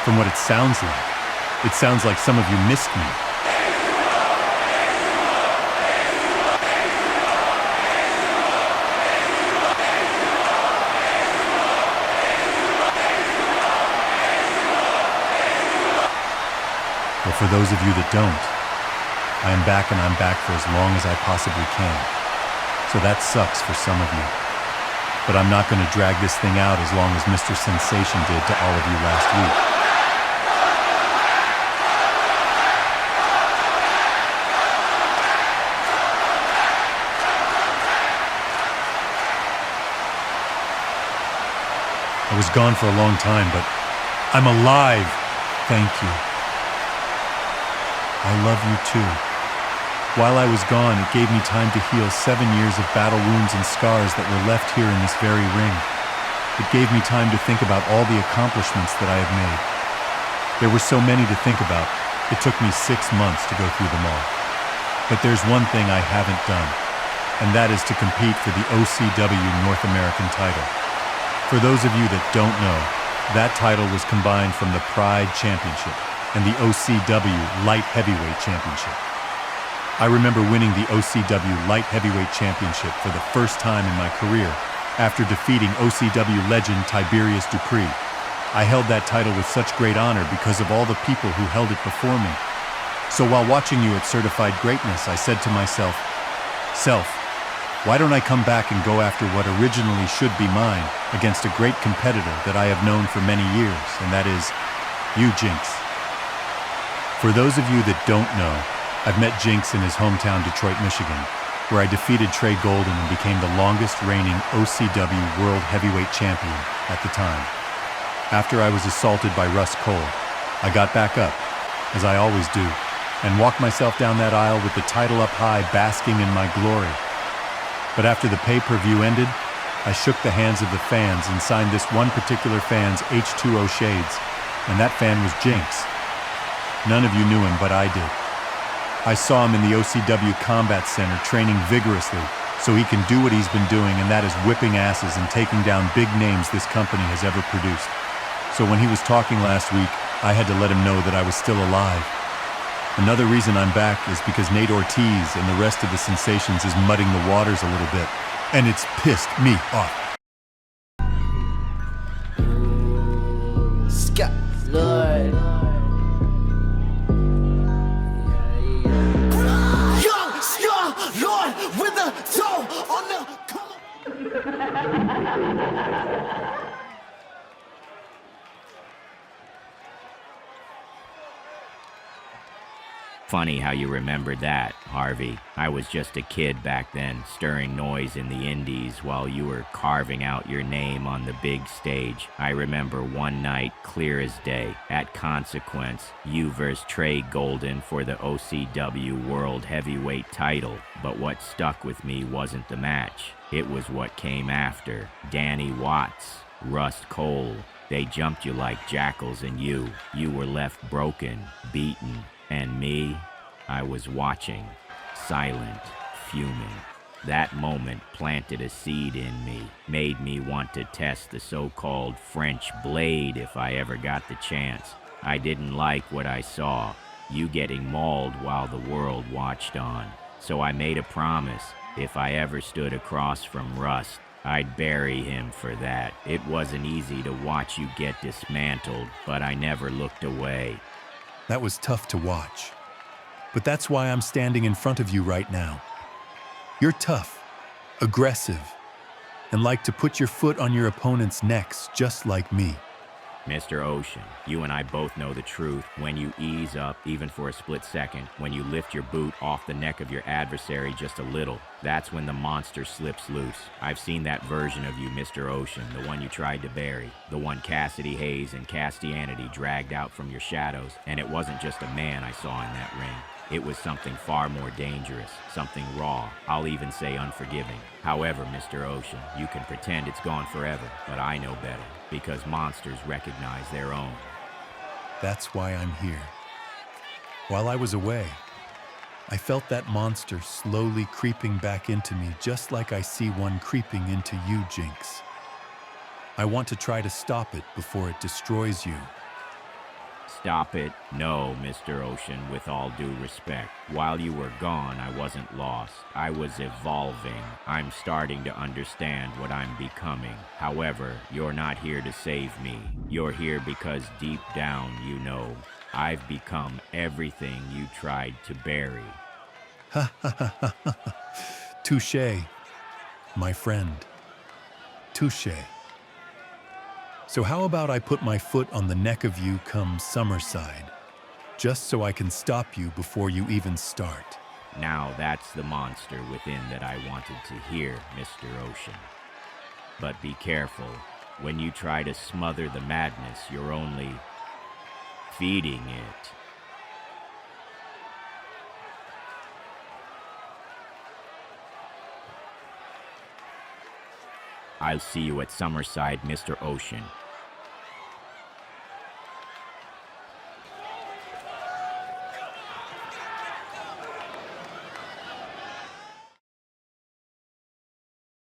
from what it sounds like. It sounds like some of you missed me. But for those of you that don't, I am back, and I'm back for as long as I possibly can. So that sucks for some of you. But I'm not going to drag this thing out as long as Mr. Sensation did to all of you last week. I was gone for a long time, but I'm alive. Thank you. I love you too. While I was gone, it gave me time to heal 7 years of battle wounds and scars that were left here in this very ring. It gave me time to think about all the accomplishments that I have made. There were so many to think about, it took me 6 months to go through them all. But there's one thing I haven't done, and that is to compete for the OCW North American title. For those of you that don't know, that title was combined from the Pride Championship and the OCW Light Heavyweight Championship. I remember winning the OCW Light Heavyweight Championship for the first time in my career after defeating OCW legend Tiberius Dupree. I held that title with such great honor because of all the people who held it before me. So while watching you at Certified Greatness, I said to myself, "Self, why don't I come back and go after what originally should be mine against a great competitor that I have known for many years, and that is you, Jynx." For those of you that don't know, I've met Jynx in his hometown, Detroit, Michigan, where I defeated Trey Golden and became the longest reigning OCW World Heavyweight Champion at the time. After I was assaulted by Russ Cole, I got back up, as I always do, and walked myself down that aisle with the title up high, basking in my glory. But after the pay-per-view ended, I shook the hands of the fans and signed this one particular fan's H20 shades, and that fan was Jynx. None of you knew him, but I did. I saw him in the OCW Combat Center training vigorously so he can do what he's been doing, and that is whipping asses and taking down big names this company has ever produced. So when he was talking last week, I had to let him know that I was still alive. Another reason I'm back is because Nate Ortiz and the rest of the Sensations is mudding the waters a little bit, and it's pissed me off. Scott Lord. Lord, with a toe on the... Funny how you remembered that, Harvey. I was just a kid back then, stirring noise in the indies while you were carving out your name on the big stage. I remember one night, clear as day, at Consequence, you versus Trey Golden for the OCW World Heavyweight title. But what stuck with me wasn't the match. It was what came after. Danny Watts, Russ Cole. They jumped you like jackals, and you were left broken, beaten. And me, I was watching, silent, fuming. That moment planted a seed in me, made me want to test the so-called French blade if I ever got the chance. I didn't like what I saw, you getting mauled while the world watched on. So I made a promise, if I ever stood across from Russ, I'd bury him for that. It wasn't easy to watch you get dismantled, but I never looked away. That was tough to watch. But that's why I'm standing in front of you right now. You're tough, aggressive, and like to put your foot on your opponent's necks just like me. Mr. Ocean, you and I both know the truth. When you ease up, even for a split second, when you lift your boot off the neck of your adversary just a little, that's when the monster slips loose. I've seen that version of you, Mr. Ocean, the one you tried to bury, the one Cassidy Hayes and Castianity dragged out from your shadows, and it wasn't just a man I saw in that ring. It was something far more dangerous, something raw, I'll even say unforgiving. However, Mr. Ocean, you can pretend it's gone forever, but I know better, because monsters recognize their own. That's why I'm here. While I was away, I felt that monster slowly creeping back into me, just like I see one creeping into you, Jynx. I want to try to stop it before it destroys you. Stop it. No, Mr. Ocean, with all due respect. While you were gone, I wasn't lost. I was evolving. I'm starting to understand what I'm becoming. However, you're not here to save me. You're here because deep down you know I've become everything you tried to bury. Touché, my friend. Touché. So how about I put my foot on the neck of you come summerside, just so I can stop you before you even start? Now that's the monster within that I wanted to hear, Mr. Ocean. But be careful. When you try to smother the madness, you're only feeding it. I'll see you at Summerside, Mr. Ocean.